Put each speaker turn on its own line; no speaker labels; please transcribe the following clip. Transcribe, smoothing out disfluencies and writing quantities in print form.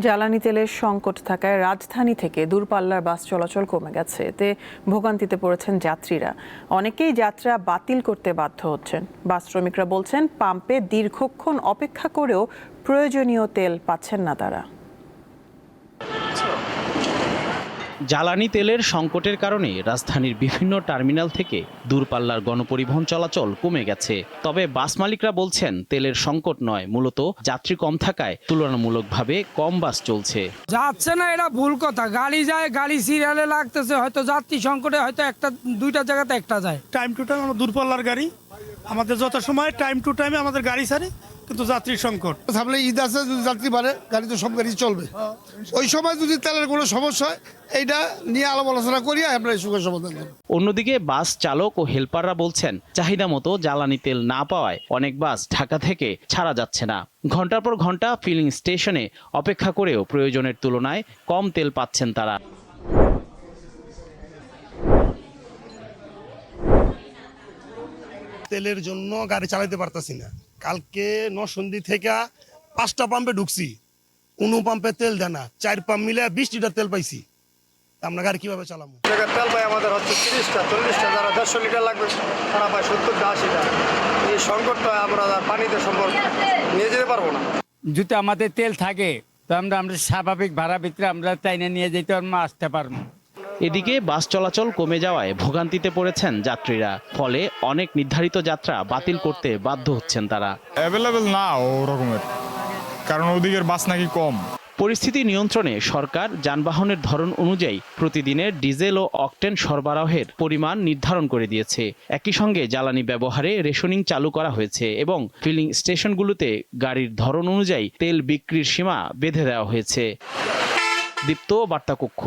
জ্বালানি তেলের সংকট থাকায় রাজধানী থেকে দূরপাল্লার বাস চলাচল কমে গেছে। এতে ভোগান্তিতে পড়েছেন যাত্রীরা। অনেকেই যাত্রা বাতিল করতে বাধ্য হচ্ছেন। বাস শ্রমিকরা বলছেন, পাম্পে দীর্ঘক্ষণ অপেক্ষা করেও প্রয়োজনীয় তেল পাচ্ছেন না তারা।
জ্বালানি তেলের সংকটের কারণে রাজধানীর বিভিন্ন টার্মিনাল থেকে দূরপাল্লার গণপরিবহন চলাচল কমে গেছে। তবে বাস মালিকরা বলছেন, তেলের সংকট নয়, মূলত যাত্রী কম থাকায় তুলনামূলকভাবে কম বাস চলছে।
যাচ্ছে না, এটা ভুল কথা। গাড়ি যায়, গাড়ি সিরিয়ালে লাগতেছে, হয়তো যাত্রী সংকটে হয়তো একটা দুইটা জায়গাতে একটা যায়।
টাইম টু টাইম আমরা দূরপাল্লার গাড়ি, আমাদের যত সময় টাইম টু টাইমে আমাদের গাড়ি ছাড়ে, কিন্তু যাত্রীর সংকট।
সামনে ঈদ আছে, যদি যাত্রী বাড়ে গাড়ি তো সব গাড়ি চলবে। ওই সময় যদি তেলের কোনো সমস্যা হয়, এইটা নিয়ে আলাপ আলোচনা করি আমরা এই সুখের সমাধান করব।
অন্যদিকে বাস চালক ও হেলপাররা বলছেন, চাহিদা মতো জ্বালানি তেল না পাওয়ায় অনেক বাস ঢাকা থেকে ছাড়া যাচ্ছে না। ঘন্টার পর ঘন্টা ফিলিং স্টেশনে অপেক্ষা করেও প্রয়োজনের তুলনায় কম তেল পাচ্ছেন তারা।
তেলের জন্য গাড়ি চালাতে পারতাছি না। কালকে নরসিংদী থেকে 5টা পাম্পে ঢুকছি, কোনো পাম্পে তেল দেয় না। 4 পাম্প মিলে 20 লিটার তেল পাইছি। আমরা গাড়ি কিভাবে চালাবো?
তেল পাই আমাদের হচ্ছে 30টা 40টা, যারা 150 লিটার লাগবে তারা পায় 70টা 80টা। এই সংকটটা আমরা পানিতে সম্পর্ক নিয়ে যেতে পারবো না।
যদি আমাদের তেল থাকে তো আমরা স্বাভাবিক ভাড়া ভিতরে আমরা চাইনা নিয়ে যেতে পারবো, আসতে পারবো।
এদিকে বাস চলাচল কমে যাওয়ায় ভোগান্তিতে পড়েছেন যাত্রীরা। ফলে অনেক নির্ধারিত যাত্রা বাতিল করতে বাধ্য হচ্ছেন তারা।
অ্যাভেলেবেল না ও রকমের, কারণ ওদিকের বাস নাকি কম।
পরিস্থিতি নিয়ন্ত্রণে সরকার যানবাহনের ধরন অনুযায়ী প্রতিদিনের ডিজেল ও অকটেন সরবরাহের পরিমাণ নির্ধারণ করে দিয়েছে। একই সঙ্গে জ্বালানি ব্যবহারে রেশনিং চালু করা হয়েছে এবং ফিলিং স্টেশনগুলোতে গাড়ির ধরন অনুযায়ী তেল বিক্রির সীমা বেঁধে দেওয়া হয়েছে। দীপ্ত বার্তা কক্ষ।